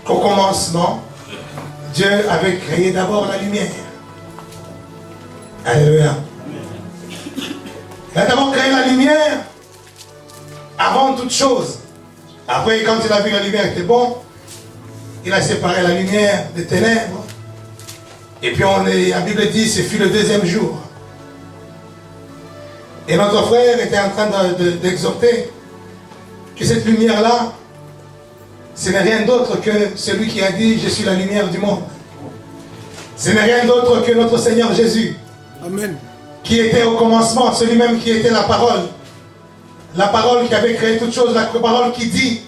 qu'au commencement, Dieu avait créé d'abord la lumière. Alléluia. Il a d'abord créé la lumière avant toute chose. Après, quand il a vu la lumière était bon, il a séparé la lumière des ténèbres. Et puis la Bible dit, ce fut le deuxième jour. Et notre frère était en train d'exhorter que cette lumière-là, ce n'est rien d'autre que celui qui a dit, je suis la lumière du monde. Ce n'est rien d'autre que notre Seigneur Jésus. Amen. Qui était au commencement, celui-même qui était la parole. La parole qui avait créé toutes choses, la parole qui dit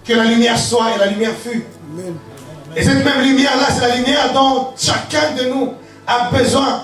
que la lumière soit et la lumière fut. Amen. Et cette même lumière-là, c'est la lumière dont chacun de nous a besoin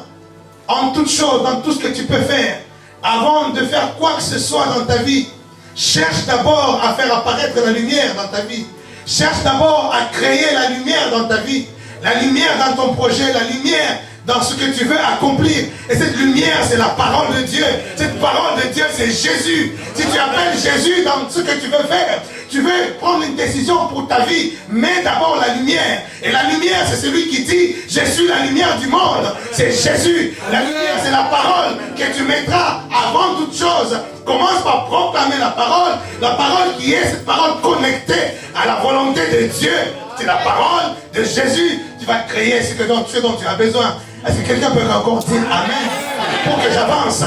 en toutes choses, dans tout ce que tu peux faire. Avant de faire quoi que ce soit dans ta vie, cherche d'abord à faire apparaître la lumière dans ta vie. Cherche d'abord à créer la lumière dans ta vie. La lumière dans ton projet, la lumière dans ce que tu veux accomplir. Et cette lumière, c'est la parole de Dieu. Cette parole de Dieu, c'est Jésus. Si tu appelles Jésus dans ce que tu veux faire, tu veux prendre une décision pour ta vie, mets d'abord la lumière. Et la lumière, c'est celui qui dit, je suis la lumière du monde. C'est Jésus. La lumière, c'est la parole que tu mettras avant toute chose. Commence par proclamer la parole qui est cette parole connectée à la volonté de Dieu. C'est la parole de Jésus. Tu vas créer ce dont tu as besoin. Est-ce que quelqu'un peut encore dire Amen pour que j'avance?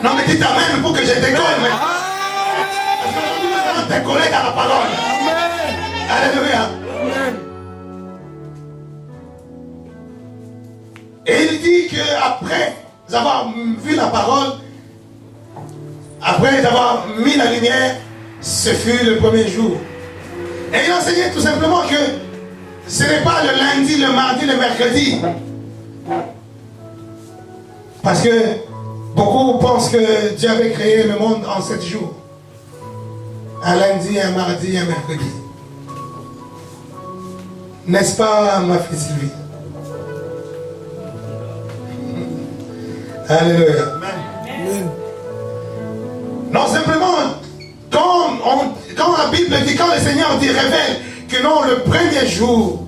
Non mais dites Amen pour que je décolle. Mais... Parce que décoller dans la parole. Alléluia. Et il dit qu'après avoir vu la parole, après avoir mis la lumière, ce fut le premier jour. Et il enseignait tout simplement que ce n'est pas le lundi, le mardi, le mercredi. Parce que beaucoup pensent que Dieu avait créé le monde en 7 jours. Un lundi, un mardi, un mercredi. N'est-ce pas, ma fille Sylvie? Alléluia. Amen. Non, simplement, quand la Bible dit, quand le Seigneur dit, révèle que non, le premier jour,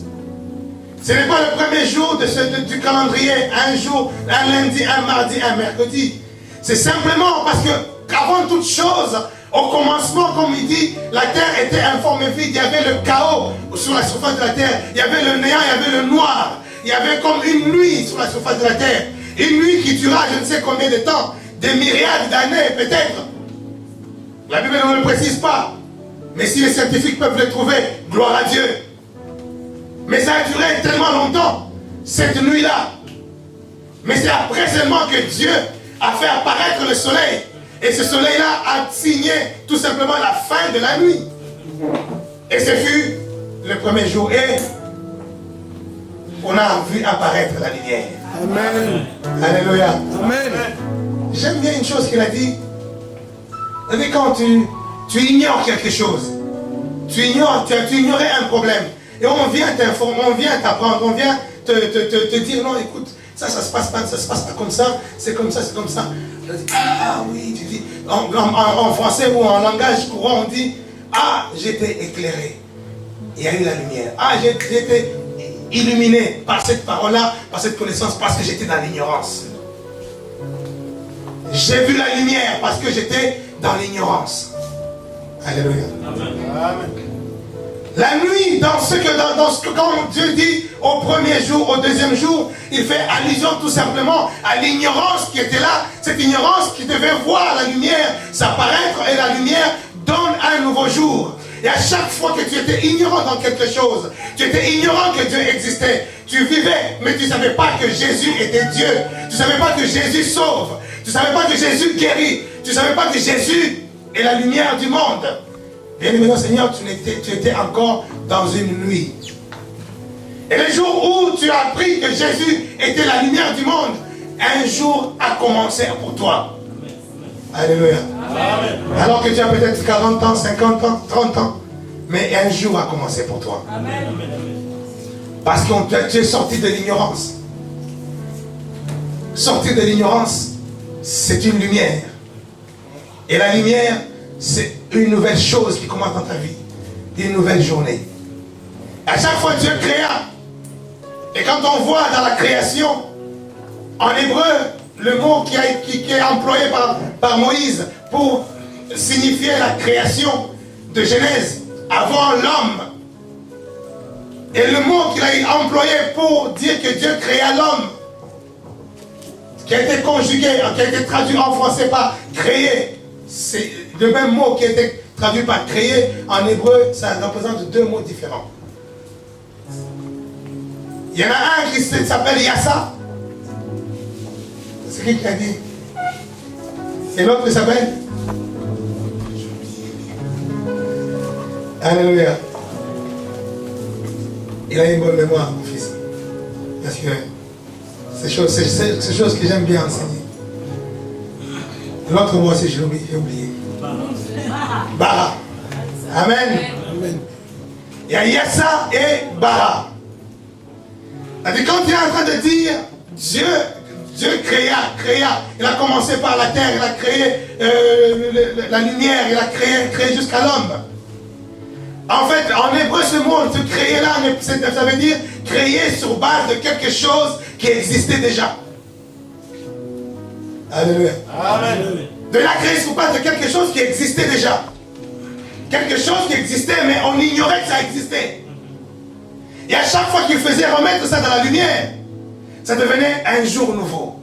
ce n'est pas le premier jour du calendrier, un jour, un lundi, un mardi, un mercredi. C'est simplement parce que, qu'avant toute chose, au commencement, comme il dit, la terre était informe et vide, il y avait le chaos sur la surface de la terre, il y avait le néant, il y avait le noir, il y avait comme une nuit sur la surface de la terre, une nuit qui dura je ne sais combien de temps, des myriades d'années peut-être. La Bible ne le précise pas. Mais si les scientifiques peuvent le trouver, gloire à Dieu. Mais ça a duré tellement longtemps, cette nuit-là. Mais c'est après seulement que Dieu a fait apparaître le soleil. Et ce soleil-là a signé tout simplement la fin de la nuit. Et ce fut le premier jour. Et on a vu apparaître la lumière. Amen. Alléluia. Amen. J'aime bien une chose qu'il a dit. Il dit quand tu ignores quelque chose, tu ignorais un problème, et on vient t'informer, on vient t'apprendre, on vient te dire non, écoute, ça se passe pas comme ça, c'est comme ça, c'est comme ça. Ah oui, tu dis, en français ou en langage courant, on dit, ah, j'étais éclairé, il y a eu la lumière, ah, j'étais illuminé par cette parole-là, par cette connaissance, parce que j'étais dans l'ignorance. J'ai vu la lumière parce que j'étais dans l'ignorance. Alléluia. Amen. La nuit, dans ce que quand Dieu dit au premier jour, au deuxième jour, il fait allusion tout simplement à l'ignorance qui était là, cette ignorance qui devait voir la lumière s'apparaître, et la lumière donne un nouveau jour. Et à chaque fois que tu étais ignorant dans quelque chose, tu étais ignorant que Dieu existait, tu vivais, mais tu ne savais pas que Jésus était Dieu, tu ne savais pas que Jésus sauve, tu ne savais pas que Jésus guérit, tu ne savais pas que Jésus est la lumière du monde. Bien-aimé Seigneur, tu étais encore dans une nuit. Et le jour où tu as appris que Jésus était la lumière du monde, un jour a commencé pour toi. Alléluia. Amen. Alors que tu as peut-être 40 ans, 50 ans, 30 ans, mais un jour a commencé pour toi. Amen. Parce que tu es sorti de l'ignorance. Sortir de l'ignorance, c'est une lumière. Et la lumière, c'est une nouvelle chose qui commence dans ta vie. Une nouvelle journée. À chaque fois, Dieu créa. Et quand on voit dans la création, en hébreu, le mot qui est employé par Moïse pour signifier la création de Genèse, avant l'homme, et le mot qu'il a employé pour dire que Dieu créa l'homme, qui a été conjugué, qui a été traduit en français par créer, c'est le même mot qui a été traduit par créer, en hébreu, ça représente deux mots différents. Il y en a un qui s'appelle Yassa. C'est qui a dit? Et l'autre qui s'appelle? Alléluia. Il a une bonne mémoire, mon fils. Parce que c'est choses que j'aime bien enseigner. L'autre mot aussi, j'ai oublié. Bara. Amen. Amen. Il y a Yassa et Bara. Et quand il est en train de dire Dieu créa, il a commencé par la terre, il a créé la lumière, il a créé jusqu'à l'homme. En fait, en hébreu, ce mot, se créer là, ça veut dire créer sur base de quelque chose qui existait déjà. Alléluia. Amen. De la créer sur base de quelque chose qui existait déjà. Quelque chose qui existait, mais on ignorait que ça existait. Et à chaque fois qu'il faisait remettre ça dans la lumière, ça devenait un jour nouveau.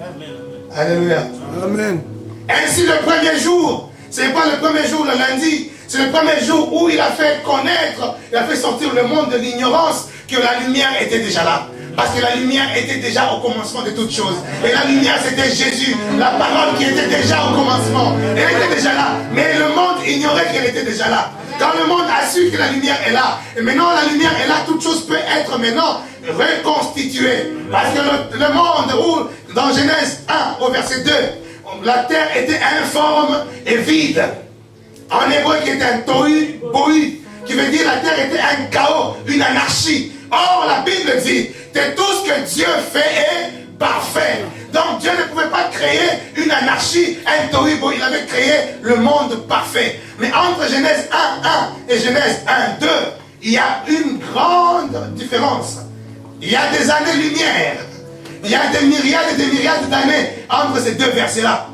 Amen. Alléluia. Amen. Ainsi, le premier jour, ce n'est pas le premier jour, le lundi, c'est le premier jour où il a fait connaître, il a fait sortir le monde de l'ignorance que la lumière était déjà là. Parce que la lumière était déjà au commencement de toutes choses. Et la lumière, c'était Jésus, la parole qui était déjà au commencement. Elle était déjà là. Mais le monde ignorait qu'elle était déjà là. Quand le monde a su que la lumière est là, et maintenant la lumière est là, toute chose peut être maintenant reconstituée. Parce que le monde où, dans Genèse 1, au verset 2, la terre était informe et vide. En hébreu, qui était un tohu bohu, qui veut dire la terre était un chaos, une anarchie. Or, la Bible dit que tout ce que Dieu fait est parfait. Donc, Dieu ne pouvait pas créer une anarchie, un tohu bohu. Il avait créé le monde parfait. Mais entre Genèse 1.1 et Genèse 1.2, il y a une grande différence. Il y a des années-lumière. Il y a des myriades et des myriades d'années entre ces deux versets-là.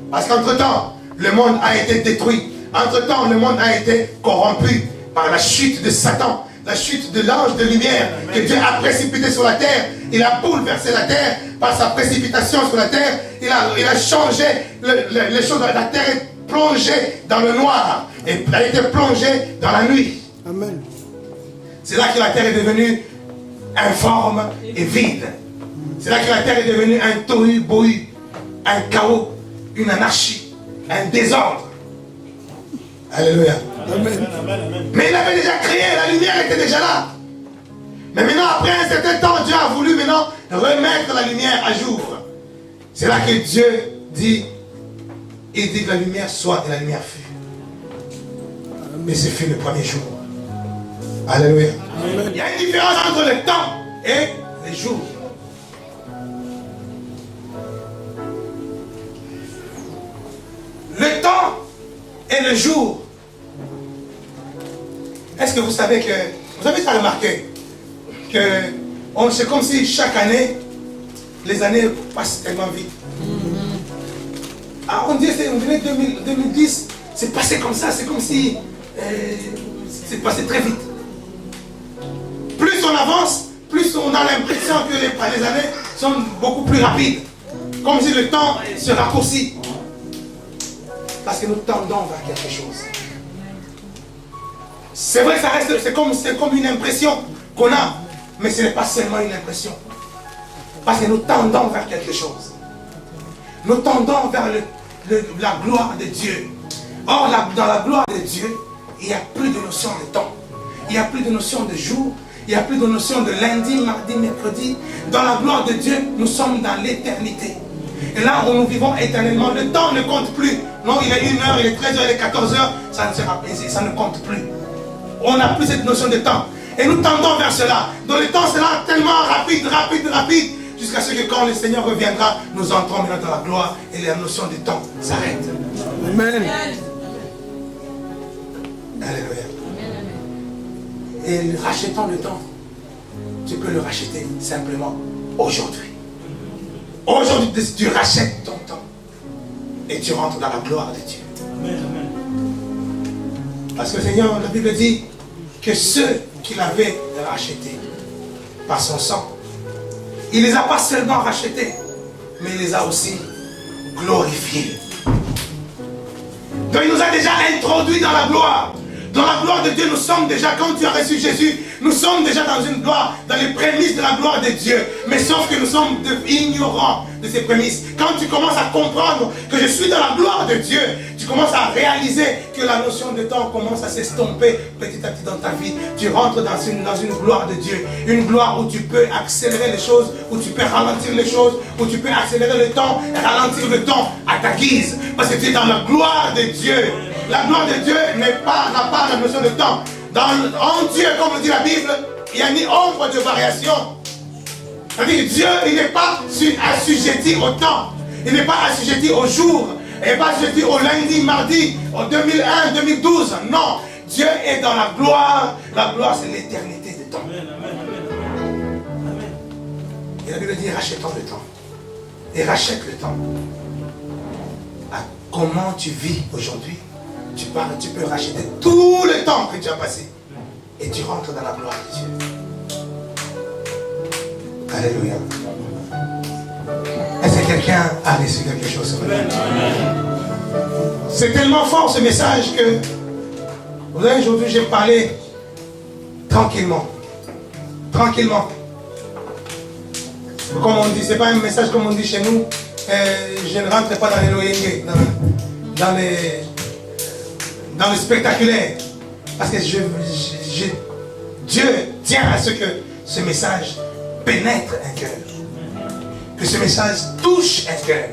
Parce qu'entre-temps, le monde a été détruit. Entre-temps, le monde a été corrompu par la chute de Satan, la chute de l'ange de lumière que Dieu a précipité sur la terre. Il a bouleversé la terre par sa précipitation sur la terre. Il a changé les choses. La terre est plongée dans le noir et elle a été plongée dans la nuit. Amen. C'est là que la terre est devenue informe et vide. C'est là que la terre est devenue un tohu bohu, un chaos, une anarchie, un désordre. Alléluia. Amen. Mais il avait déjà créé, la lumière était déjà là. Mais maintenant, après un certain temps, Dieu a voulu maintenant remettre la lumière à jour. C'est là que Dieu dit, il dit que la lumière soit et la lumière fut. Mais ce fut le premier jour. Alléluia. Amen. Il y a une différence entre le temps et les jours. Le temps et le jour. Est-ce que vous savez que, vous avez ça remarqué, que c'est comme si chaque année, les années passent tellement vite. Ah, on dirait 2010, c'est passé comme ça, c'est comme si c'est passé très vite. Plus on avance, plus on a l'impression que les années sont beaucoup plus rapides. Comme si le temps se raccourcit. Parce que nous tendons vers quelque chose. C'est vrai que ça reste, c'est comme une impression qu'on a, mais ce n'est pas seulement une impression. Parce que nous tendons vers quelque chose. Nous tendons vers la gloire de Dieu. Or, dans la gloire de Dieu, il n'y a plus de notion de temps. Il n'y a plus de notion de jour. Il n'y a plus de notion de lundi, mardi, mercredi. Dans la gloire de Dieu, nous sommes dans l'éternité. Et là où nous vivons éternellement, le temps ne compte plus. Non, il est 1h, il est 13h, il est 14h, ça ne compte plus. On n'a plus cette notion de temps. Et nous tendons vers cela. Donc le temps sera tellement rapide, jusqu'à ce que quand le Seigneur reviendra, nous entrons maintenant dans la gloire et la notion du temps s'arrête. Amen. Alléluia. Et le rachetant le temps, tu peux le racheter simplement aujourd'hui. Aujourd'hui, tu rachètes ton temps. Et tu rentres dans la gloire de Dieu. Amen. Parce que le Seigneur, la Bible dit que ceux qu'il avait rachetés par son sang, il ne les a pas seulement rachetés, mais il les a aussi glorifiés. Donc il nous a déjà introduits dans la gloire. Dans la gloire de Dieu, nous sommes déjà, quand tu as reçu Jésus, nous sommes déjà dans une gloire, dans les prémices de la gloire de Dieu. Mais sauf que nous sommes ignorants de ces prémices. Quand tu commences à comprendre que je suis dans la gloire de Dieu, tu commences à réaliser que la notion de temps commence à s'estomper petit à petit dans ta vie. Tu rentres dans une gloire de Dieu. Une gloire où tu peux accélérer les choses, où tu peux ralentir les choses, où tu peux accélérer le temps et ralentir le temps à ta guise. Parce que tu es dans la gloire de Dieu. La gloire de Dieu n'a pas la notion de temps. En Dieu, comme le dit la Bible, il n'y a ni ombre de variation. C'est-à-dire que Dieu, il n'est pas assujetti au temps. Il n'est pas assujetti au jour. Il n'est pas assujetti au lundi, mardi, au 2001, 2012. Non. Dieu est dans la gloire. La gloire, c'est l'éternité de temps. Amen, amen, amen. Et la Bible dit, rachetons le temps. Et rachète le temps. À comment tu vis aujourd'hui? Tu peux racheter tout le temps que tu as passé. Et tu rentres dans la gloire de Dieu. Alléluia. Est-ce que quelqu'un a reçu quelque chose ce matin? C'est tellement fort ce message que, vous voyez, aujourd'hui j'ai parlé tranquillement. Tranquillement. Comme on dit, c'est pas un message comme on dit chez nous. Je ne rentre pas dans les loyers, dans le spectaculaire. Parce que Dieu tient à ce que ce message pénètre un cœur. Que ce message touche un cœur.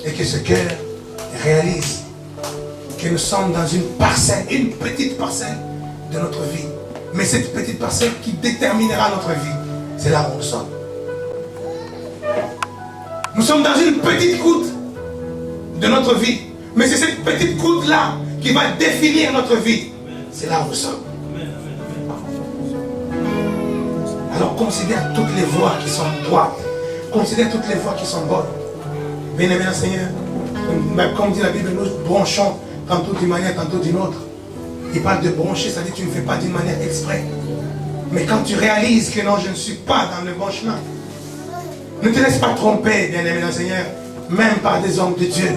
Et que ce cœur réalise que nous sommes dans une parcelle, une petite parcelle de notre vie. Mais cette petite parcelle qui déterminera notre vie, c'est là où nous sommes. Nous sommes dans une petite goutte de notre vie. Mais c'est cette petite goutte-là qui va définir notre vie. C'est là où nous sommes. Alors considère toutes les voies qui sont droites. Considère toutes les voies qui sont bonnes. Bien-aimé Seigneur, comme dit la Bible, nous branchons tantôt d'une manière, tantôt d'une autre. Il parle de brancher, ça dit que tu ne fais pas d'une manière exprès. Mais quand tu réalises que non, je ne suis pas dans le bon chemin, ne te laisse pas tromper, bien-aimé Seigneur, même par des hommes de Dieu.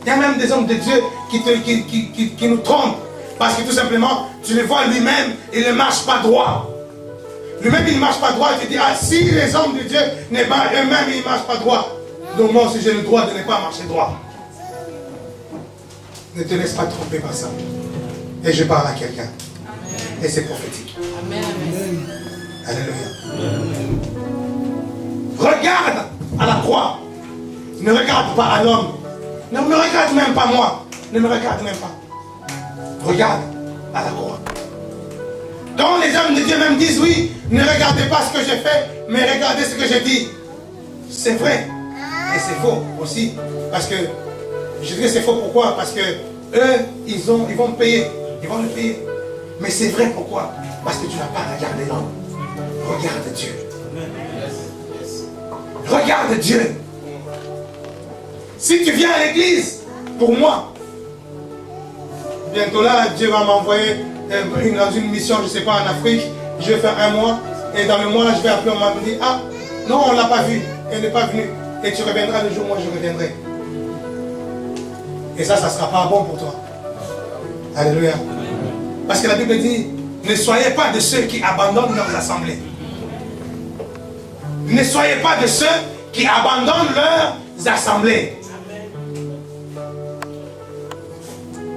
Il y a même des hommes de Dieu qui nous trompent. Parce que tout simplement, tu le vois lui-même, il ne marche pas droit. Lui-même, il ne marche pas droit. Tu dis, ah, si les hommes de Dieu, eux-mêmes, ils ne marchent pas droit. Donc moi aussi, j'ai le droit de ne pas marcher droit. Ne te laisse pas tromper par ça. Et je parle à quelqu'un. Et c'est prophétique. Amen. Alléluia. Regarde à la croix. Ne regarde pas à l'homme. Ne me regarde même pas moi. Ne me regarde même pas. Regarde à la croix. Quand les hommes de Dieu même disent oui, ne regardez pas ce que j'ai fait, mais regardez ce que j'ai dit. C'est vrai. Et c'est faux aussi. Parce que, je dirais c'est faux pourquoi? Parce que eux, ils vont payer. Ils vont le payer. Mais c'est vrai pourquoi? Parce que tu n'as pas regardé l'homme. Regarde Dieu. Regarde Dieu. Si tu viens à l'église, pour moi, bientôt là, Dieu va m'envoyer dans une mission, je ne sais pas, en Afrique. Je vais faire 1 mois. Et dans le mois là, je vais appeler, on m'a dit, ah, non, on ne l'a pas vu. Elle n'est pas venue. Et tu reviendras le jour où moi je reviendrai. Et ça ne sera pas bon pour toi. Alléluia. Parce que la Bible dit, ne soyez pas de ceux qui abandonnent leurs assemblées. Ne soyez pas de ceux qui abandonnent leurs assemblées.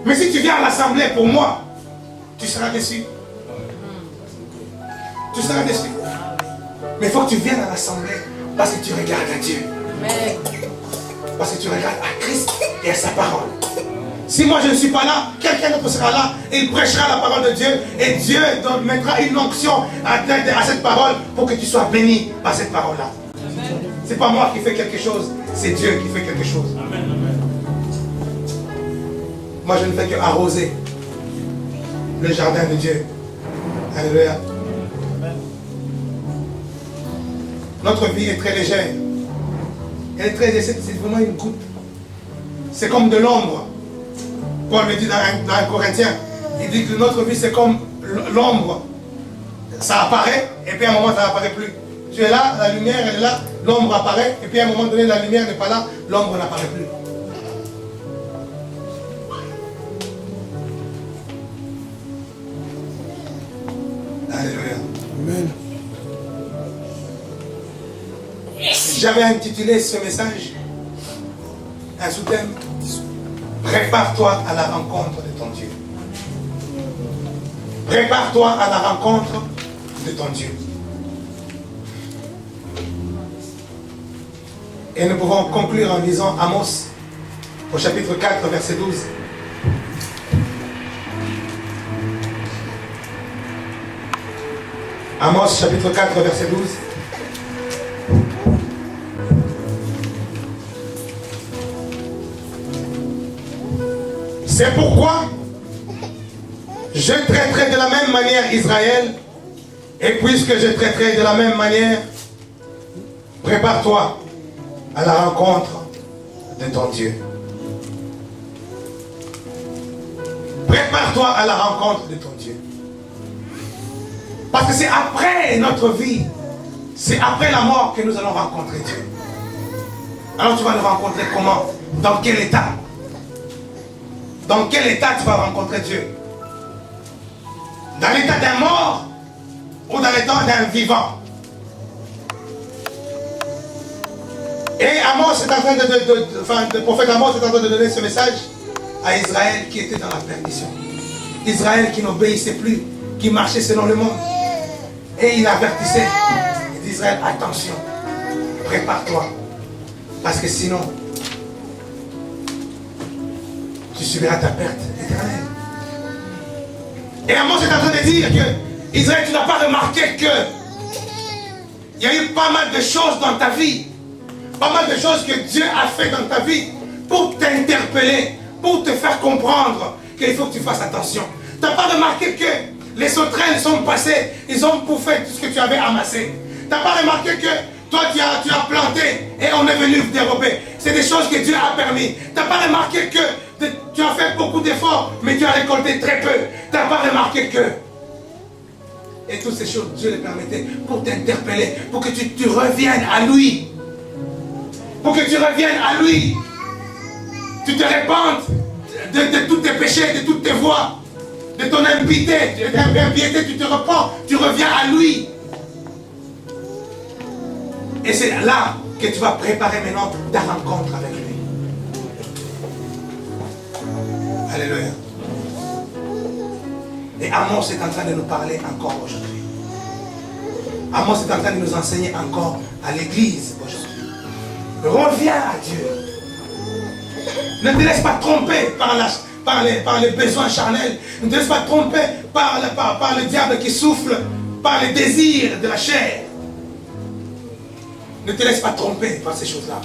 Mais si tu viens à l'assemblée pour moi, tu seras déçu. Tu seras déçu. Mais il faut que tu viennes à l'assemblée parce que tu regardes à Dieu. Parce que tu regardes à Christ et à sa parole. Si moi je ne suis pas là, quelqu'un d'autre sera là et il prêchera la parole de Dieu et Dieu mettra une onction à cette parole pour que tu sois béni par cette parole-là. C'est pas moi qui fais quelque chose, c'est Dieu qui fait quelque chose. Moi je ne fais que arroser le jardin de Dieu Alléluia. Notre vie est très légère. Elle est très légère, c'est vraiment une goutte. C'est comme de l'ombre. Paul le dit dans un Corinthien. Il dit que notre vie c'est comme l'ombre. Ça apparaît et puis à un moment ça n'apparaît plus. Tu es là, la lumière elle est là, l'ombre apparaît et puis à un moment donné la lumière n'est pas là, l'ombre n'apparaît plus. Alléluia. Amen. J'avais intitulé ce message, un sous-thème, prépare-toi à la rencontre de ton Dieu. Prépare-toi à la rencontre de ton Dieu. Et nous pouvons conclure en lisant Amos, au chapitre 4, verset 12. Amos, chapitre 4, verset 12. C'est pourquoi je traiterai de la même manière Israël, et puisque je traiterai de la même manière, prépare-toi à la rencontre de ton Dieu. Prépare-toi à la rencontre de ton Dieu. Parce que c'est après notre vie, c'est après la mort que nous allons rencontrer Dieu. Alors tu vas le rencontrer comment? Dans quel état? Dans quel état tu vas rencontrer Dieu? Dans l'état d'un mort ou dans l'état d'un vivant? Et Amos est en train le prophète Amos est en train de donner ce message à Israël qui était dans la perdition. Israël qui n'obéissait plus, qui marchait selon le monde. Et il avertissait. Il dit Israël, attention, prépare-toi. Parce que sinon, tu subiras ta perte éternelle. Et Amos est en train de dire que Israël, tu n'as pas remarqué que il y a eu pas mal de choses dans ta vie. Pas mal de choses que Dieu a fait dans ta vie pour t'interpeller, pour te faire comprendre qu'il faut que tu fasses attention. Tu n'as pas remarqué que les sauterelles sont passées, ils ont bouffé tout ce que tu avais amassé. Tu n'as pas remarqué que toi tu as planté et on est venu dérober. C'est des choses que Dieu a permis. Tu n'as pas remarqué que tu as fait beaucoup d'efforts, mais tu as récolté très peu. Tu n'as pas remarqué que... Et toutes ces choses, Dieu les permettait pour t'interpeller, pour que tu reviennes à lui. Pour que tu reviennes à lui. Tu te répandes de tous tes péchés, de toutes tes voies, de ton impiété, tu te repens, tu reviens à lui. Et c'est là que tu vas préparer maintenant ta rencontre avec lui. Alléluia. Et Amos est en train de nous parler encore aujourd'hui. Amos est en train de nous enseigner encore à l'église aujourd'hui. Reviens à Dieu. Ne te laisse pas tromper par les besoins charnels. Ne te laisse pas tromper par le diable qui souffle, par les désirs de la chair. Ne te laisse pas tromper par ces choses-là.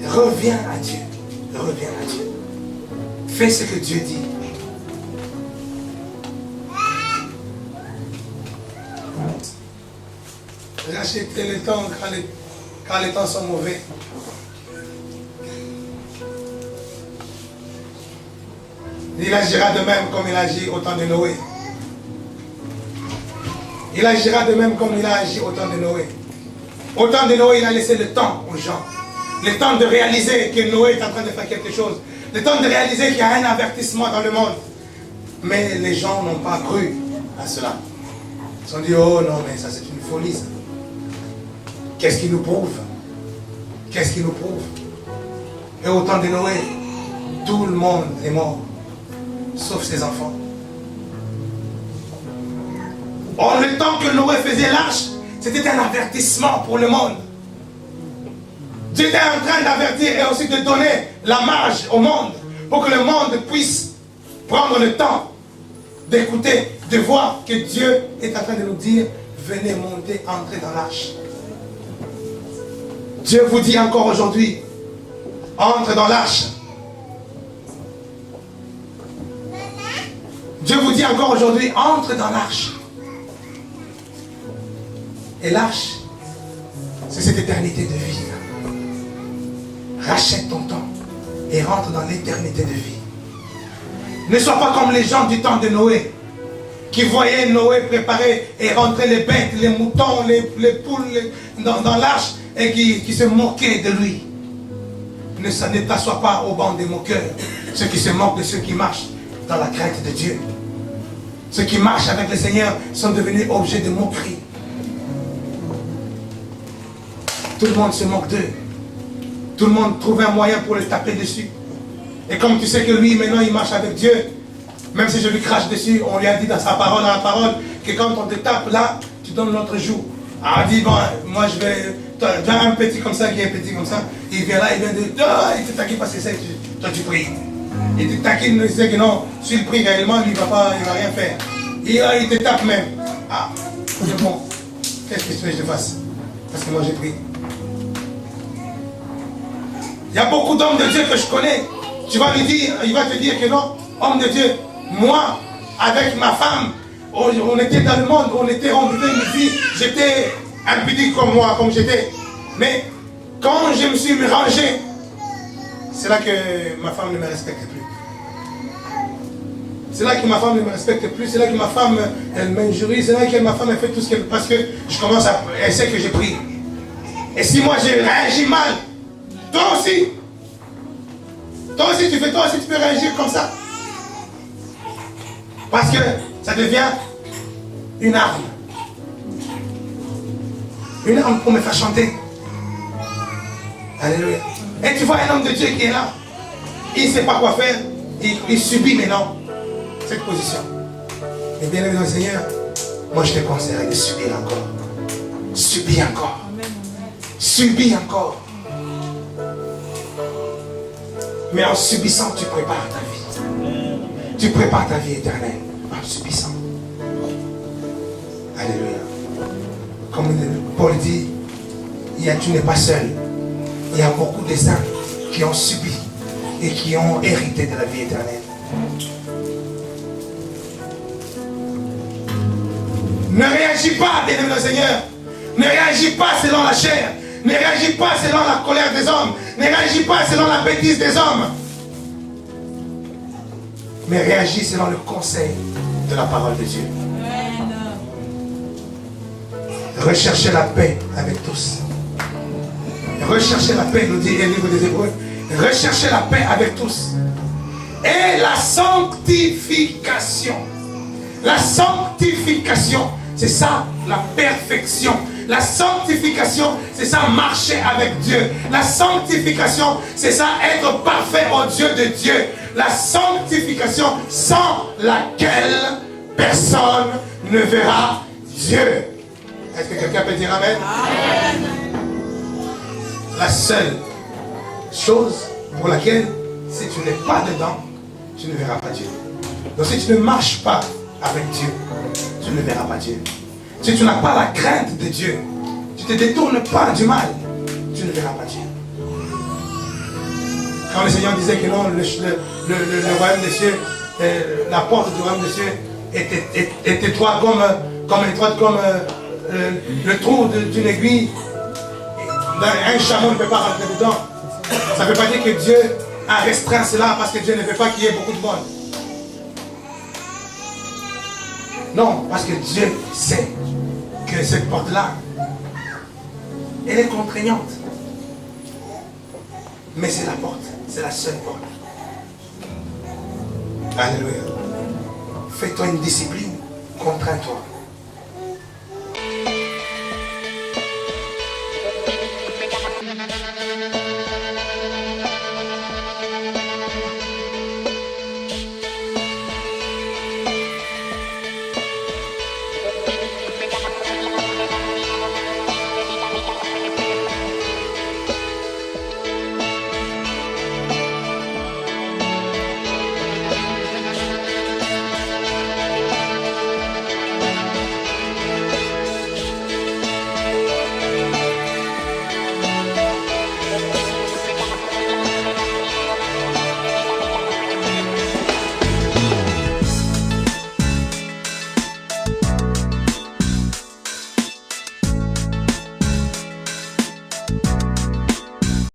Reviens à Dieu. Reviens à Dieu. Fais ce que Dieu dit. Rachetez le temps quand les temps sont mauvais. Il agira de même comme il agit au temps de Noé. Il agira de même comme il a agi au temps de Noé. Au temps de Noé, il a laissé le temps aux gens. Le temps de réaliser que Noé est en train de faire quelque chose. Le temps de réaliser qu'il y a un avertissement dans le monde. Mais les gens n'ont pas cru à cela. Ils se sont dit, oh non, mais ça c'est une folie ça. Qu'est-ce qui nous prouve? Qu'est-ce qui nous prouve? Et au temps de Noé, tout le monde est mort, sauf ses enfants. Or, le temps que Noé faisait l'arche, c'était un avertissement pour le monde. Dieu était en train d'avertir et aussi de donner la marge au monde pour que le monde puisse prendre le temps d'écouter, de voir que Dieu est en train de nous dire, venez monter, entrez dans l'arche. Dieu vous dit encore aujourd'hui, entre dans l'arche. Dieu vous dit encore aujourd'hui, entre dans l'arche. Et l'arche, c'est cette éternité de vie. Rachète ton temps et rentre dans l'éternité de vie. Ne sois pas comme les gens du temps de Noé, qui voyaient Noé préparer et rentrer les bêtes, les moutons, les poules dans l'arche et qui se moquaient de lui. Ne t'assois pas au banc des moqueurs, ceux qui se moquent de ceux qui marchent dans la crainte de Dieu. Ceux qui marchent avec le Seigneur sont devenus objets de moquerie. Tout le monde se moque d'eux. Tout le monde trouve un moyen pour le taper dessus. Et comme tu sais que lui, maintenant, il marche avec Dieu, même si je lui crache dessus, on lui a dit dans sa parole, dans la parole, que quand on te tape là, tu donnes l'autre joue. Alors il dit, bon, moi je vais, toi, un petit comme ça, qui est petit comme ça, il vient là, il vient de, il te taquine parce que c'est, toi tu pries. Il te taquine, il sait que non, s'il prie réellement, lui, il ne va rien faire. Et là, il te tape même. Ah, c'est bon. Qu'est-ce que tu veux que je te fasse? Parce que moi j'ai pris. Il y a beaucoup d'hommes de Dieu que je connais. Tu vas lui dire, il va te dire que non, homme de Dieu, moi, avec ma femme, on était dans le monde, on vivait une vie, j'étais impudique comme moi, comme j'étais. Mais quand je me suis rangé, c'est là que ma femme ne me respecte plus. C'est là que ma femme ne me respecte plus, c'est là que ma femme, elle m'injurie, c'est là que ma femme, elle fait tout ce qu'elle veut, parce que je commence à, elle sait que j'ai pris. Et si moi j'ai réagi mal, toi aussi tu peux réagir comme ça. Parce que ça devient une arme. Une arme pour me faire chanter. Alléluia. Et tu vois un homme de Dieu qui est là. Il ne sait pas quoi faire. Il subit maintenant cette position. Et bien aimé dans le Seigneur, moi je te conseille de subir encore. Subis encore. Subis encore. Mais en subissant, tu prépares ta vie. Tu prépares ta vie éternelle. En subissant. Alléluia. Comme Paul dit, tu n'es pas seul. Il y a beaucoup de saints qui ont subi et qui ont hérité de la vie éternelle. Ne réagis pas, bien-aimé le Seigneur. Ne réagis pas selon la chair. Ne réagis pas selon la colère des hommes. Ne réagis pas selon la bêtise des hommes. Mais réagis selon le conseil de la parole de Dieu. Recherchez la paix avec tous. Recherchez la paix, nous dit le livre des Hébreux. Recherchez la paix avec tous. Et la sanctification. La sanctification, c'est ça la perfection. La sanctification, c'est ça marcher avec Dieu. La sanctification, c'est ça être parfait au Dieu de Dieu. La sanctification sans laquelle personne ne verra Dieu. Est-ce que quelqu'un peut dire Amen? Amen. La seule chose pour laquelle, si tu n'es pas dedans, tu ne verras pas Dieu. Donc si tu ne marches pas avec Dieu, tu ne verras pas Dieu. Si tu n'as pas la crainte de Dieu, tu ne te détournes pas du mal, tu ne verras pas Dieu. Quand le Seigneur disait que non, le royaume des cieux, la porte du royaume des cieux est étroite comme le trou d'une aiguille, un chameau ne peut pas rentrer dedans. Ça ne veut pas dire que Dieu a restreint cela parce que Dieu ne veut pas qu'il y ait beaucoup de monde. Non, parce que Dieu sait que cette porte-là, elle est contraignante. Mais c'est la porte, c'est la seule porte. Alléluia. Fais-toi une discipline, contrains-toi.